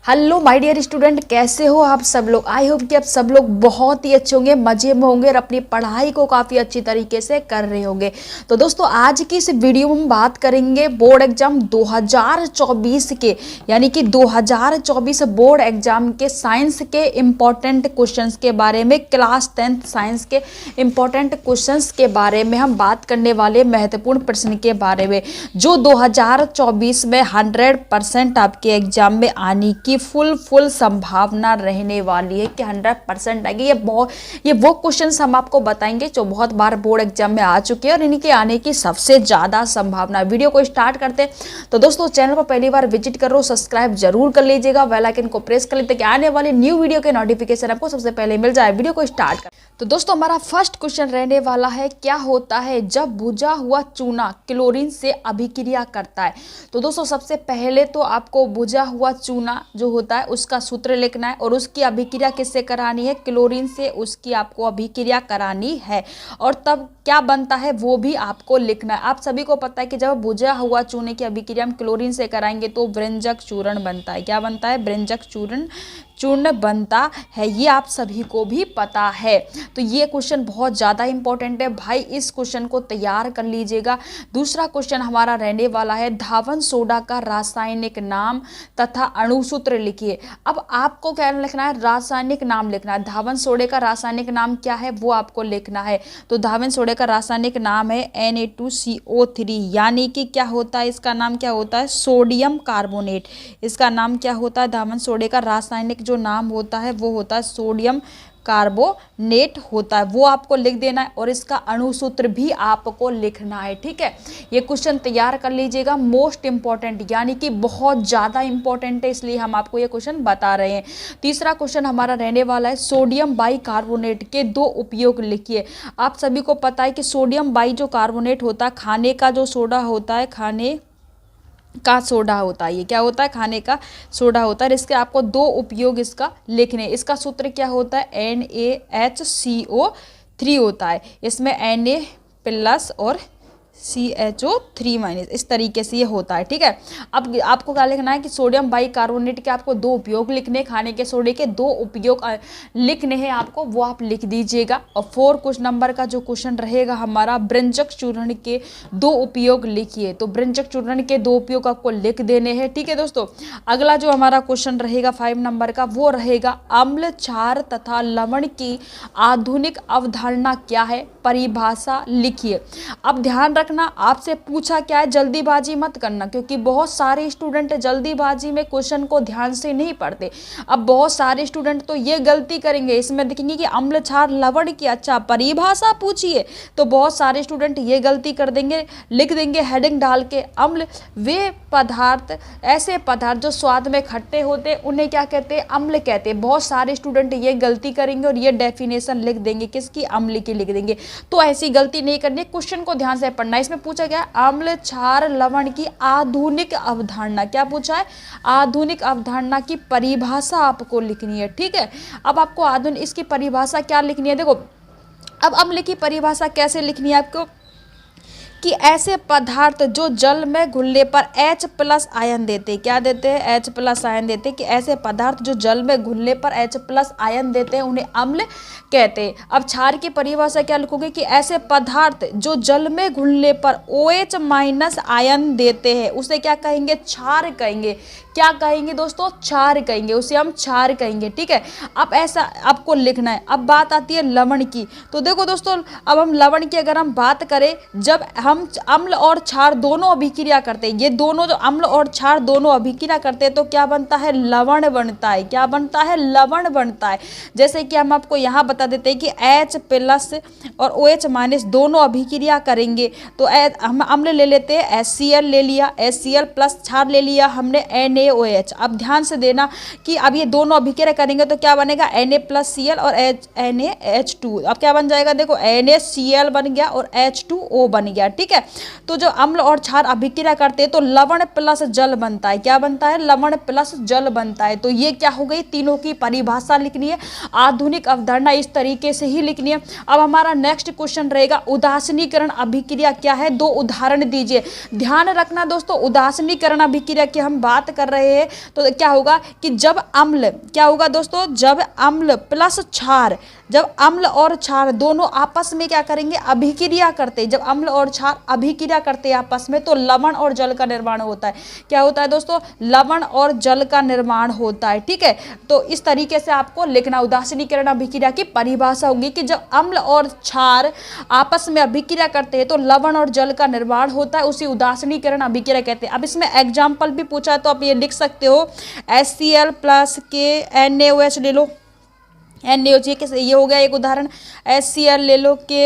Hello my dear student, कैसे हो आप सब लोग। आई होप कि आप सब लोग बहुत ही अच्छे होंगे, मजे में होंगे और अपनी पढ़ाई को काफ़ी अच्छी तरीके से कर रहे होंगे। तो दोस्तों आज की इस वीडियो में हम बात करेंगे बोर्ड एग्जाम 2024 के, यानी कि 2024 बोर्ड एग्जाम के साइंस के इम्पोर्टेंट क्वेश्चंस के बारे में। क्लास 10th साइंस के इम्पोर्टेंट क्वेश्चंस के बारे में हम बात करने वाले, महत्वपूर्ण प्रश्न के बारे में जो 2024 में 100% आपके एग्जाम में आने की फुल संभावना रहने वाली है कि 100% आएगी। ये वो क्वेश्चंस हम आपको बताएंगे जो बहुत बार बोर्ड एग्जाम में आ चुके हैं और इनके आने की सबसे ज्यादा संभावना। वीडियो को स्टार्ट करते हैं। तो दोस्तों चैनल पर पहली बार विजिट कर रहे हो, सब्सक्राइब जरूर कर लीजिएगा, बेल आइकन को प्रेस कर लीजिए ताकि आने वाले न्यू वीडियो के नोटिफिकेशन आपको सबसे पहले मिल जाए। वीडियो को स्टार्ट कर। तो दोस्तों हमारा फर्स्ट क्वेश्चन रहने वाला है, क्या होता है जब बुझा हुआ चूना क्लोरीन से अभिक्रिया करता है। तो दोस्तों सबसे पहले तो आपको बुझा हुआ चूना जो होता है उसका सूत्र लिखना है और उसकी अभिक्रिया किससे करानी है, क्लोरीन से उसकी आपको अभिक्रिया करानी है और तब क्या बनता है वो भी आपको लिखना है। आप सभी को पता है कि जब बुझा हुआ चूने की अभिक्रिया हम क्लोरीन से कराएंगे तो ब्रंजक चूर्ण बनता है। क्या बनता है? ब्रंजक चूर्ण बनता है, ये आप सभी को भी पता है। तो ये क्वेश्चन बहुत ज़्यादा इंपॉर्टेंट है भाई, इस क्वेश्चन को तैयार कर लीजिएगा। दूसरा क्वेश्चन हमारा रहने वाला है, धावन सोडा का रासायनिक नाम तथा अणुसूत्र लिखिए। अब आपको क्या लिखना है? रासायनिक नाम लिखना है। धावन सोडे का रासायनिक नाम क्या है वो आपको लिखना है। तो धावन सोडे का रासायनिक नाम है Na2CO3, यानी कि क्या होता है, इसका नाम क्या होता है? Sodium carbonate. इसका नाम क्या होता है? धावन सोडे का रासायनिक जो नाम होता है वो होता है सोडियम कार्बोनेट होता है, वो आपको लिख देना है और इसका अणुसूत्र भी आपको लिखना है। ठीक है, ये क्वेश्चन तैयार कर लीजिएगा। मोस्ट इंपॉर्टेंट यानी कि बहुत ज़्यादा इंपॉर्टेंट है, इसलिए हम आपको ये क्वेश्चन बता रहे हैं। तीसरा क्वेश्चन हमारा रहने वाला है, सोडियम बाइकार्बोनेट के दो उपयोग लिखिए। आप सभी को पता है कि सोडियम बाई जो कार्बोनेट होता है, खाने का जो सोडा होता है, खाने का सोडा होता है। ये क्या होता है? खाने का सोडा होता है। इसके आपको दो उपयोग इसका लिखने। इसका सूत्र क्या होता है? NaHCO3 होता है। इसमें Na+ और CHO3- इस तरीके से ये होता है। ठीक है, अब आपको क्या लिखना है कि सोडियम बाइकार्बोनेट के आपको दो उपयोग लिखने, खाने के सोडे के दो उपयोग लिखने हैं आपको, वो आप लिख दीजिएगा। और 4 कुछ नंबर का जो क्वेश्चन रहेगा हमारा, ब्रंजक चूर्ण के दो उपयोग लिखिए। तो ब्रंजक चूर्ण के दो उपयोग आपको लिख देने हैं। ठीक है दोस्तों, अगला जो हमारा क्वेश्चन रहेगा 5 नंबर का, वो रहेगा अम्ल, क्षार तथा लवण की आधुनिक अवधारणा क्या है, परिभाषा लिखिए। अब ध्यान रखना, आपसे पूछा क्या है, जल्दीबाजी मत करना, क्योंकि बहुत सारे स्टूडेंट जल्दीबाजी में क्वेश्चन को ध्यान से नहीं पढ़ते। अब बहुत सारे स्टूडेंट तो ये गलती करेंगे, इसमें देखेंगे कि अम्ल, क्षार, लवण की अच्छा परिभाषा पूछिए, तो बहुत सारे स्टूडेंट ये गलती कर देंगे, लिख देंगे हेडिंग डाल के, अम्ल वे पदार्थ, ऐसे पदार्थ जो स्वाद में खट्टे होते उन्हें क्या कहते हैं? अम्ल कहते हैं। बहुत सारे स्टूडेंट ये गलती करेंगे और ये डेफिनेशन लिख देंगे, किसकी? अम्ल की लिख देंगे। तो ऐसी गलती नहीं करनी, क्वेश्चन को ध्यान से पढ़ना। इसमें पूछा गया अम्ल, क्षार, लवण की आधुनिक अवधारणा। क्या पूछा है? आधुनिक अवधारणा की परिभाषा आपको लिखनी है। ठीक है, अब आपको आधुनिक इसकी परिभाषा क्या लिखनी है, देखो अब अम्ल की परिभाषा कैसे लिखनी है आपको, कि ऐसे पदार्थ जो जल में घुलने पर H+ आयन देते, क्या देते हैं? H+ आयन देते, कि ऐसे पदार्थ जो जल में घुलने पर H+ आयन देते हैं उन्हें अम्ल कहते हैं। अब क्षार की परिभाषा क्या लिखोगे, कि ऐसे पदार्थ जो जल में घुलने पर OH- आयन देते हैं उसे क्या कहेंगे? क्षार कहेंगे। क्या कहेंगे दोस्तों? क्षार कहेंगे, उसे हम क्षार कहेंगे। ठीक है, अब ऐसा आपको लिखना है। अब बात आती है लवण की। तो देखो दोस्तों, अब हम लवण की अगर हम बात करें, जब हम अम्ल और क्षार दोनों अभिक्रिया करते हैं, ये दोनों जो अम्ल और क्षार दोनों अभिक्रिया करते हैं तो क्या बनता है? लवण बनता है। क्या बनता है? लवण बनता है। जैसे कि हम आपको यहाँ बता देते हैं कि H+ और OH- दोनों अभिक्रिया करेंगे तो हम अम्ल ले लेते हैं, HCl ले लिया, HCl+ क्षार ले लिया हमने, NaOH। अब ध्यान से देना कि अब ये दोनों अभिक्रिया करेंगे तो क्या बनेगा? Na+Cl और NaH2। अब क्या बन जाएगा? देखो NaCl बन गया और H2O बन गया। ठीक है, तो जो अम्ल और क्षार अभिक्रिया करते हैं तो लवण प्लस जल बनता है। क्या बनता है? लवण प्लस जल बनता है। तो ये क्या हो गई? तीनों की परिभाषा लिखनी है, आधुनिक अवधारणा इस तरीके से ही लिखनी है। अब हमारा नेक्स्ट क्वेश्चन रहेगा, उदासीनीकरण अभिक्रिया क्या है? दो उदाहरण दीजिए। ध्यान रखना दोस्तों, उदासीनीकरण अभिक्रिया की हम बात कर रहे हैं तो क्या होगा कि जब अम्ल, क्या होगा दोस्तों, जब अम्ल प्लस क्षार, जब अम्ल और क्षार दोनों आपस में क्या करेंगे, अभिक्रिया करते, जब अम्ल और क्षार अभिक्रिया करते हैं आपस में तो लवण और जल का निर्माण होता है। क्या होता है दोस्तों, लवण और जल का निर्माण होता है। ठीक है, तो इस तरीके से आपको लिखना। उदासीनीकरण अभिक्रिया की परिभाषा होगी कि जब अम्ल और क्षार आपस में अभिक्रिया करते हैं तो लवण और जल का निर्माण होता है, उसी उदासीनीकरण अभिक्रिया कहते हैं। अब इसमें एग्जाम्पल भी पूछा तो आप ये लिख सकते हो, HCl प्लस के NaOH ले लो, NaOH ये हो गया एक उदाहरण, HCl ले लो के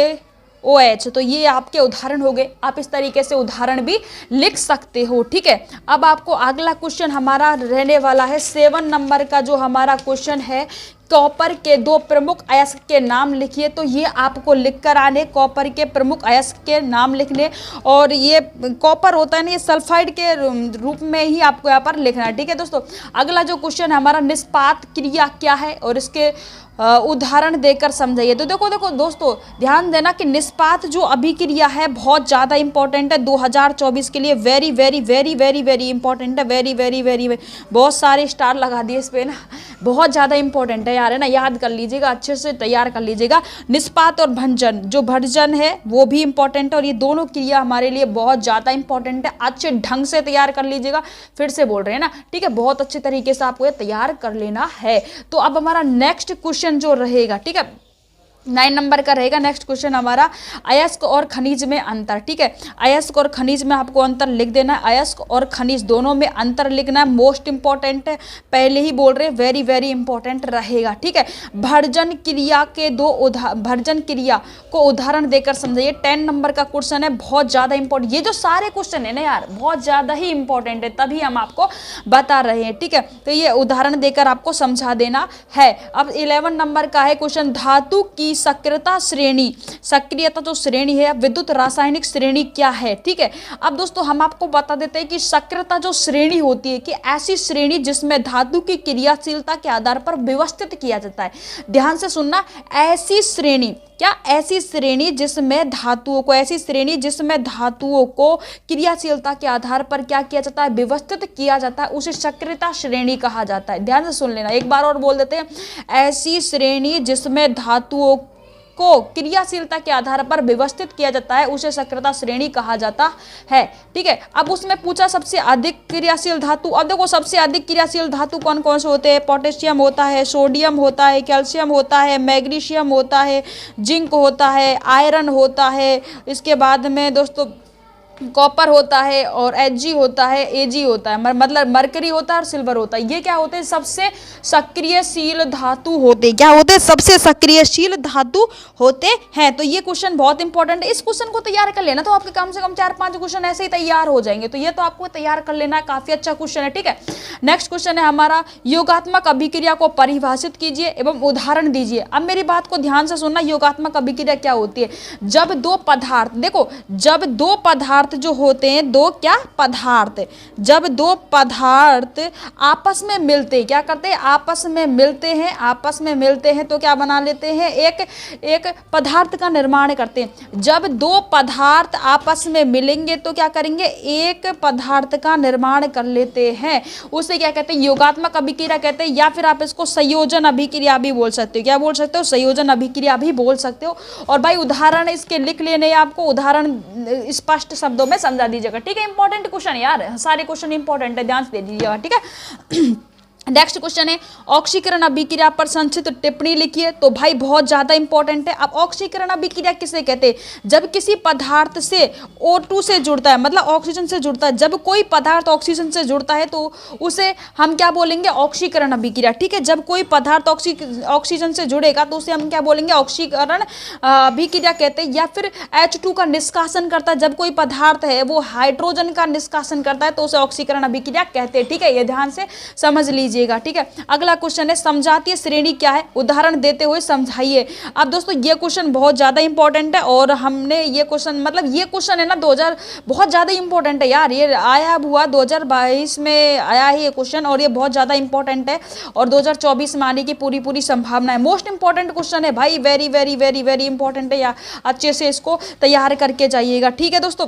OH, तो ये आपके उदाहरण हो गए। आप इस तरीके से उदाहरण भी लिख सकते हो। ठीक है, अब आपको अगला क्वेश्चन हमारा रहने वाला है 7 नंबर का जो हमारा क्वेश्चन है, कॉपर के 2 प्रमुख अयस्क के नाम लिखिए। तो ये आपको लिख कर आने, कॉपर के प्रमुख अयस्क के नाम लिखने, और ये कॉपर होता है ना, ये सल्फाइड के रूप में ही आपको यहाँ पर लिखना है। ठीक है दोस्तों, अगला जो क्वेश्चन है हमारा, निष्पात क्रिया क्या है और इसके उदाहरण देकर समझाइए। तो देखो दोस्तों, ध्यान देना कि निष्पात जो अभिक्रिया है बहुत ज़्यादा इंपॉर्टेंट है 2024 के लिए, very very very very very important है, वेरी वेरी वेरी, बहुत सारे स्टार लगा दिए इस पे ना, बहुत ज़्यादा इंपॉर्टेंट है यार, है ना, याद कर लीजिएगा, अच्छे से तैयार कर लीजिएगा। निष्पात और भंजन, जो भंजन है वो भी इंपॉर्टेंट है, और ये दोनों क्रिया हमारे लिए बहुत ज़्यादा इंपॉर्टेंट है, अच्छे ढंग से तैयार कर लीजिएगा। फिर से बोल रहे हैं ना, ठीक है, बहुत अच्छे तरीके से आपको ये तैयार कर लेना है। तो अब हमारा नेक्स्ट क्वेश्चन जो रहेगा, ठीक है, 9 नंबर का रहेगा नेक्स्ट क्वेश्चन हमारा, अयस्क और खनिज में अंतर। ठीक है, अयस्क और खनिज में आपको अंतर लिख देना है, अयस्क और खनिज दोनों में अंतर लिखना है, मोस्ट इंपॉर्टेंट है, पहले ही बोल रहे हैं, वेरी वेरी इंपॉर्टेंट रहेगा। ठीक है, भर्जन क्रिया के भर्जन क्रिया को उदाहरण देकर समझाइए। 10 नंबर का क्वेश्चन है, बहुत ज़्यादा इंपॉर्टेंट, ये जो सारे क्वेश्चन है ना यार बहुत ज़्यादा ही इंपॉर्टेंट है, तभी हम आपको बता रहे हैं। ठीक है, तो ये उदाहरण देकर आपको समझा देना है। अब 11 नंबर का है क्वेश्चन, धातु की सक्रियता श्रेणी, सक्रियता जो श्रेणी है, विद्युत रासायनिक श्रेणी क्या है। ठीक है, अब दोस्तों हम आपको बता देते हैं कि सक्रियता जो श्रेणी होती है कि ऐसी श्रेणी जिसमें धातु की क्रियाशीलता के आधार पर व्यवस्थित किया जाता है। ध्यान से सुनना, ऐसी श्रेणी, क्या, ऐसी श्रेणी जिसमें धातुओं को, ऐसी श्रेणी जिसमें धातुओं को क्रियाशीलता के आधार पर क्या किया जाता है, व्यवस्थित किया जाता है, उसे सक्रियता श्रेणी कहा जाता है। ध्यान से सुन लेना, एक बार और बोल देते हैं, ऐसी श्रेणी जिसमें धातुओं को क्रियाशीलता के आधार पर व्यवस्थित किया जाता है उसे सक्रियता श्रेणी कहा जाता है। ठीक है, अब उसमें पूछा सबसे अधिक क्रियाशील धातु। अब देखो सबसे अधिक क्रियाशील धातु कौन कौन से होते हैं, पोटेशियम होता है, सोडियम होता है, कैल्शियम होता है, मैग्नीशियम होता है, जिंक होता है, आयरन होता है, इसके बाद में दोस्तों कॉपर होता है, और Hg होता है, Ag होता है, मतलब मरकरी होता है और सिल्वर होता है। ये क्या होते हैं, सबसे सक्रियशील धातु होते हैं। क्या होते हैं, सबसे सक्रियशील धातु होते हैं। तो ये क्वेश्चन बहुत इंपॉर्टेंट है, इस क्वेश्चन को तैयार कर लेना तो आपके कम से कम 4-5 क्वेश्चन ऐसे ही तैयार हो जाएंगे। तो ये तो आपको तैयार कर लेना है, काफी अच्छा क्वेश्चन है। ठीक है, नेक्स्ट क्वेश्चन है हमारा, योगात्मक अभिक्रिया को परिभाषित कीजिए एवं उदाहरण दीजिए। अब मेरी बात को ध्यान से सुनना, योगात्मक अभिक्रिया क्या होती है, जब दो पदार्थ, देखो जब दो पदार्थ जो होते हैं, दो क्या पदार्थ, जब दो पदार्थ आपस में मिलते, क्या करते हैं, आपस में मिलते हैं, आपस में मिलते हैं तो क्या बना लेते हैं, एक पदार्थ का निर्माण करते हैं। जब दो पदार्थ आपस में मिलेंगे तो क्या करेंगे, एक पदार्थ का निर्माण कर लेते हैं, उसे क्या कहते हैं, योगात्मक अभिक्रिया कहते हैं, या फिर आप इसको संयोजन अभिक्रिया भी बोल सकते हो। क्या बोल सकते हो, संयोजन अभिक्रिया भी बोल सकते हो। और भाई उदाहरण इसके लिख लेने, आपको उदाहरण स्पष्ट शब्दों में समझा दीजिएगा। ठीक है, इंपॉर्टेंट क्वेश्चन यार, सारे क्वेश्चन इंपॉर्टेंट है, ध्यान से दे दीजिएगा। ठीक है, नेक्स्ट क्वेश्चन है, ऑक्सीकरण अभिक्रिया पर संक्षिप्त टिप्पणी लिखिए। तो भाई बहुत ज्यादा इंपॉर्टेंट है। अब ऑक्सीकरण अभिक्रिया किसे कहते हैं, जब किसी पदार्थ से O2 से जुड़ता है, मतलब ऑक्सीजन से जुड़ता है, जब कोई पदार्थ ऑक्सीजन से जुड़ता है तो उसे हम क्या बोलेंगे, ऑक्सीकरण अभिक्रिया। ठीक है, जब कोई पदार्थ ऑक्सीजन से जुड़ेगा तो उसे हम क्या बोलेंगे, ऑक्सीकरण अभिक्रिया कहते हैं। या फिर H2 का निष्कासन करता है, जब कोई पदार्थ है वो हाइड्रोजन का निष्कासन करता है तो उसे ऑक्सीकरण अभिक्रिया कहते हैं। ठीक है, ये ध्यान से समझ लीजिए। ठीक है, अगला क्वेश्चन है, समजातीय श्रेणी क्या है, उदाहरण देते हुए समझाइए। अब दोस्तों ये क्वेश्चन बहुत ज्यादा इंपॉर्टेंट है, और हमने ये क्वेश्चन, मतलब ये क्वेश्चन है ना 2000 बहुत ज्यादा इंपॉर्टेंट है यार, ये आया हुआ 2022 में आया है ये क्वेश्चन, और ये बहुत ज्यादा इंपॉर्टेंट है, और 2024 में आने की पूरी संभावना है। मोस्ट इंपॉर्टेंट क्वेश्चन है भाई, very very very very important है, या अच्छे से इसको तैयार करके जाइएगा। ठीक है दोस्तों,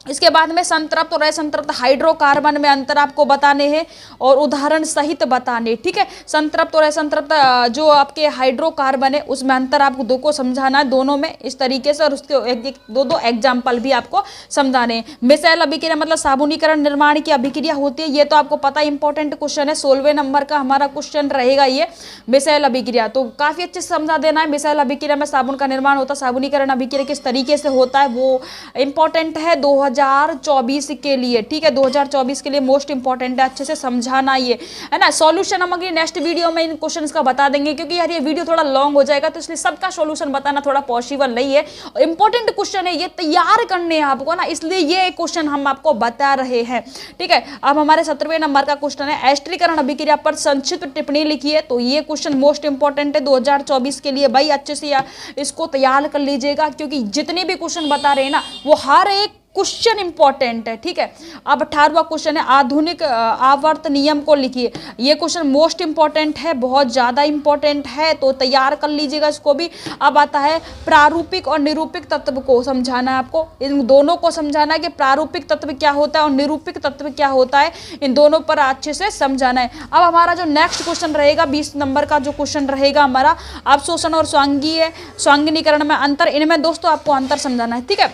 इसके बाद में संतृप्त और असंतृप्त हाइड्रोकार्बन में अंतर आपको बताने हैं और उदाहरण सहित बताने, ठीक है। संतृप्त और असंतृप्त जो आपके हाइड्रोकार्बन है उसमें अंतर आपको दो को समझाना है दोनों में इस तरीके से, और उसके दो एग्जाम्पल भी आपको समझाने हैं। मिसाइल अभिक्रिया मतलब साबुनीकरण निर्माण की अभिक्रिया होती है, ये तो आपको पता है, इंपॉर्टेंट क्वेश्चन है, 16वें नंबर का हमारा क्वेश्चन रहेगा ये मिसाइल अभिक्रिया। तो काफी अच्छे से समझा देना है। मिसाइल अभिक्रिया में साबुन का निर्माण होता है, साबुनीकरण अभिक्रिया किस तरीके से होता है वो इंपॉर्टेंट है 2024 के लिए, ठीक है। 2024 के लिए मोस्ट इंपॉर्टेंट है, अच्छे से समझाना ये, है ना। सॉल्यूशन हम अगली नेक्स्ट वीडियो में इन क्वेश्चंस का बता देंगे, क्योंकि यार ये वीडियो थोड़ा लॉन्ग हो जाएगा, तो इसलिए सबका सॉल्यूशन बताना थोड़ा पॉसिबल नहीं है। इंपॉर्टेंट क्वेश्चन है ये, तैयार करने हैं आपको ना, इसलिए ये क्वेश्चन हम आपको बता रहे हैं, ठीक है। अब हमारे 17वें नंबर का क्वेश्चन है एस्टरीकरण अभिक्रिया पर संक्षिप्त टिप्पणी लिखिए। तो ये क्वेश्चन मोस्ट इंपॉर्टेंट है 2024 के लिए, भाई अच्छे से इसको तैयार कर लीजिएगा, क्योंकि जितने भी क्वेश्चन बता रहे हैं ना वो हर एक क्वेश्चन इंपॉर्टेंट है, ठीक है। अब 18वां क्वेश्चन है आधुनिक आवर्त नियम को लिखिए। ये क्वेश्चन मोस्ट इंपॉर्टेंट है, बहुत ज्यादा इंपॉर्टेंट है, तो तैयार कर लीजिएगा इसको भी। अब आता है प्रारूपिक और निरूपिक तत्व को समझाना है आपको, इन दोनों को समझाना है कि प्रारूपिक तत्व क्या होता है और निरूपिक तत्व क्या होता है, इन दोनों पर अच्छे से समझाना है। अब हमारा जो नेक्स्ट क्वेश्चन रहेगा 20 नंबर का जो क्वेश्चन रहेगा हमारा अवशोषण और स्वांगीकरण में अंतर, इनमें दोस्तों आपको अंतर समझाना है, ठीक है।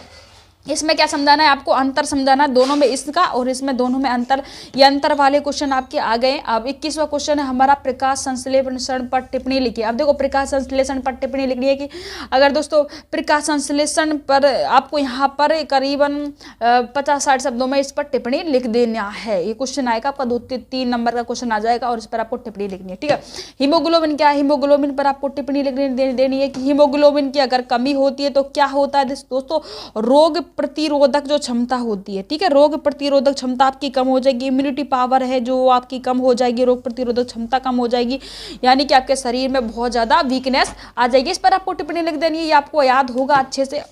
इसमें क्या समझाना है आपको, अंतर समझाना है दोनों में, इसका और इसमें दोनों में अंतर, ये अंतर वाले क्वेश्चन आपके आ गए। अब 21वां क्वेश्चन है हमारा प्रकाश संश्लेषण पर टिप्पणी लिखिए। अब देखो प्रकाश संश्लेषण पर टिप्पणी लिखनी है कि अगर दोस्तों प्रकाश संश्लेषण पर आपको यहाँ पर करीबन 50-60 शब्दों में इस पर टिप्पणी लिख देना है। ये क्वेश्चन आएगा आपका 2-3 नंबर का क्वेश्चन आ जाएगा और इस पर आपको टिप्पणी लिखनी है, ठीक है। हीमोग्लोबिन क्या है, हीमोग्लोबिन पर आपको टिप्पणी देनी है कि हीमोग्लोबिन की अगर कमी होती है तो क्या होता है दोस्तों, रोग प्रतिरोधक जो क्षमता होती है, ठीक है, रोग प्रतिरोधक क्षमता आपकी कम हो जाएगी, इम्यूनिटी पावर है जो आपकी कम हो जाएगी, रोग प्रतिरोधक क्षमता कम हो जाएगी, यानी कि आपके शरीर में बहुत ज्यादा वीकनेस आ जाएगी। इस पर आपको टिप्पणी लिख देनी है, ये आपको याद होगा अच्छे से।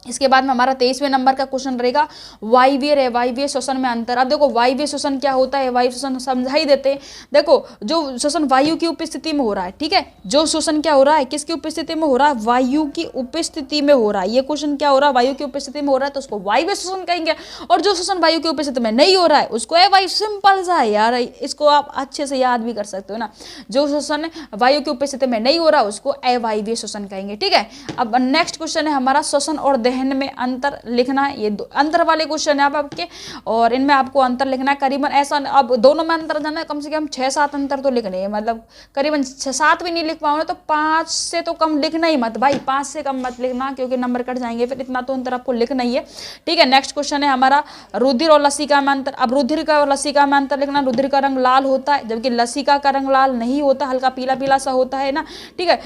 इसके बाद में हमारा 23वें नंबर का क्वेश्चन रहेगा वायवीय अवायवीय श्वसन में अंतर। अब देखो वायवीय श्वसन क्या होता है, वायु श्वसन समझा ही देते हैं। देखो जो श्वसन वायु की उपस्थिति में हो रहा है, ठीक है, जो श्वसन क्या हो रहा है, किसकी उपस्थिति में हो रहा है, वायु की उपस्थिति में हो रहा है। ये क्वेश्चन क्या हो रहा है, वायु की उपस्थिति में हो रहा है, तो उसको वायवीय श्वसन कहेंगे। और जो श्वसन वायु की उपस्थिति में नहीं हो रहा है उसको अवायु, सिंपल सा है यार, इसको आप अच्छे से याद भी कर सकते हो ना। जो श्वसन वायु की उपस्थिति में नहीं हो रहा उसको अवायवीय श्वसन कहेंगे, ठीक है। अब नेक्स्ट क्वेश्चन है हमारा श्वसन और दहन में अंतर लिखना है। ये अंतर वाले क्वेश्चन है आपके, और इनमें आपको अंतर लिखना है करीबन ऐसा, अब दोनों में अंतर जाना है, कम से कम 6-7 अंतर तो लिखने हैं, मतलब करीबन 6-7 भी नहीं लिख पाओगे तो 5 से तो कम लिखना ही मत भाई, 5 से कम मत लिखना क्योंकि नंबर कट जाएंगे, फिर इतना तो अंतर आपको लिखना ही है, ठीक है। नेक्स्ट क्वेश्चन है हमारा रुधिर और लसिका में अंतर। अब रुधिर का और लसिका में अंतर लिखना, रुधिर का रंग लाल होता है जबकि लसिका का रंग लाल नहीं होता, हल्का पीला पीला सा होता है ना, ठीक है।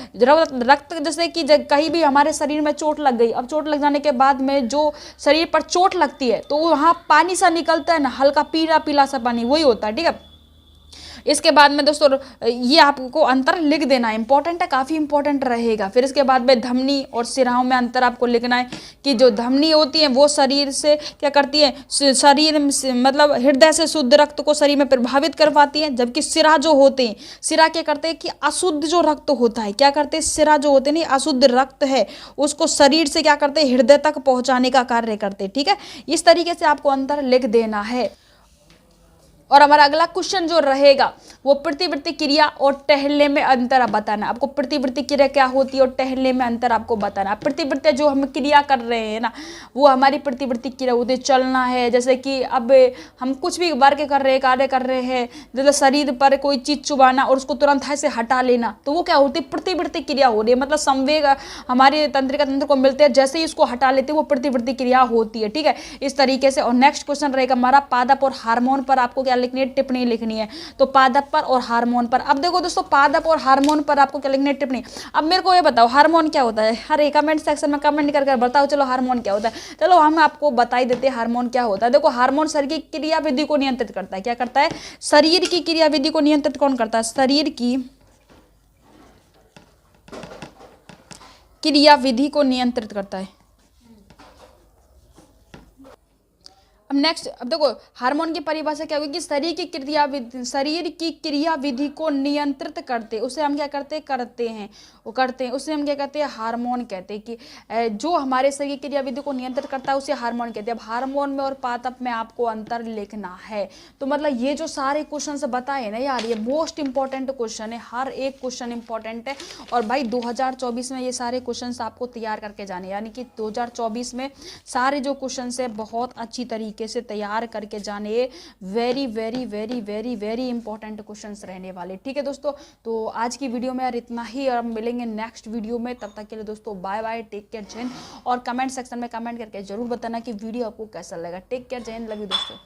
रक्त जैसे कि कहीं भी हमारे शरीर में चोट लग गई, अब चोट लग जाने के बाद में जो शरीर पर चोट लगती है तो वहां पानी सा निकलता है ना, हल्का पीला पीला सा पानी, वही होता है, ठीक है। इसके बाद में दोस्तों ये आपको अंतर लिख देना है, इंपॉर्टेंट है, काफी इंपॉर्टेंट रहेगा। फिर इसके बाद में धमनी और सिराओं में अंतर आपको लिखना है कि जो धमनी होती है वो शरीर से क्या करती है, शरीर मतलब हृदय से शुद्ध रक्त को शरीर में प्रभावित करवाती है, जबकि सिरा जो होते हैं, सिरा क्या करते हैं कि अशुद्ध जो रक्त होता है, क्या करते हैं, सिरा जो होते हैं नहीं अशुद्ध रक्त है उसको शरीर से क्या करते हैं, हृदय तक पहुंचाने का कार्य करते हैं, ठीक है। इस तरीके से आपको अंतर लिख देना है। और हमारा अगला क्वेश्चन जो रहेगा वो प्रतिवृत्ति क्रिया और टहलने में अंतर आप बताना। आपको प्रतिवृत्ति क्रिया क्या होती है और टहलने में अंतर आपको बताना। प्रतिवृत्ति जो हम क्रिया कर रहे हैं ना वो हमारी प्रतिवृत्ति क्रिया होती है, चलना है, जैसे कि अब हम कुछ भी वर्क कर रहे हैं, कार्य कर रहे हैं, जैसे शरीर पर कोई चीज चुबाना और उसको तुरंत ऐसे हटा लेना, तो वो क्या होती है, प्रतिवृत्ति क्रिया हो रही है, मतलब संवेग हमारे तंत्रिका तंत्र को मिलते हैं, जैसे ही उसको हटा लेते हैं वो प्रतिवृत्ति क्रिया होती है, ठीक है, इस तरीके से। और नेक्स्ट क्वेश्चन रहेगा हमारा पादप और हार्मोन पर आपको क्या लिखनी है, टिप्पणी लिखनी है। तो पादप पर और हार्मोन पर, अब देखो दोस्तों पादप और हार्मोन पर आपको क्या लिखनी है, टिप्पणी। अब मेरे को ये बताओ हार्मोन क्या होता है, हर एक कमेंट सेक्शन में कमेंट करके बताओ, चलो हार्मोन क्या होता है। चलो हम आपको बता ही देते हैं हार्मोन क्या होता है। देखो हार्मोन शरीर की क्रियाविधि को नियंत्रित करता है, क्या करता है, शरीर की क्रियाविधि को नियंत्रित कौन करता है, शरीर की क्रियाविधि को नियंत्रित करता है। अब नेक्स्ट, अब देखो हार्मोन की परिभाषा क्या होगी कि शरीर की क्रियाविधि को नियंत्रित करते, उसे हम क्या करते हैं उसे हम क्या कहते हैं, हार्मोन कहते हैं। कि जो हमारे शरीर की क्रियाविधि को नियंत्रित करता है उसे हार्मोन कहते हैं। अब हार्मोन में और पादप में आपको अंतर लिखना है। तो मतलब ये जो सारे क्वेश्चन बताए ना यार, ये मोस्ट इंपॉर्टेंट क्वेश्चन है, हर एक क्वेश्चन इंपॉर्टेंट है। और भाई 2024 में ये सारे क्वेश्चन आपको तैयार करके जाने, यानी कि 2024 में सारे जो क्वेश्चन है बहुत अच्छी तरीके से तैयार करके जाने। Very very very very very important questions रहने वाले। ठीक है दोस्तों, तो आज की वीडियो में यार इतना ही, और मिलेंगे नेक्स्ट वीडियो में। तब तक के लिए दोस्तों बाय बाय, टेक केयर, जय हिंद। और कमेंट सेक्शन में कमेंट करके जरूर बताना कि वीडियो आपको कैसा लगा। टेक केयर, जय हिंद, लव यू दोस्तों।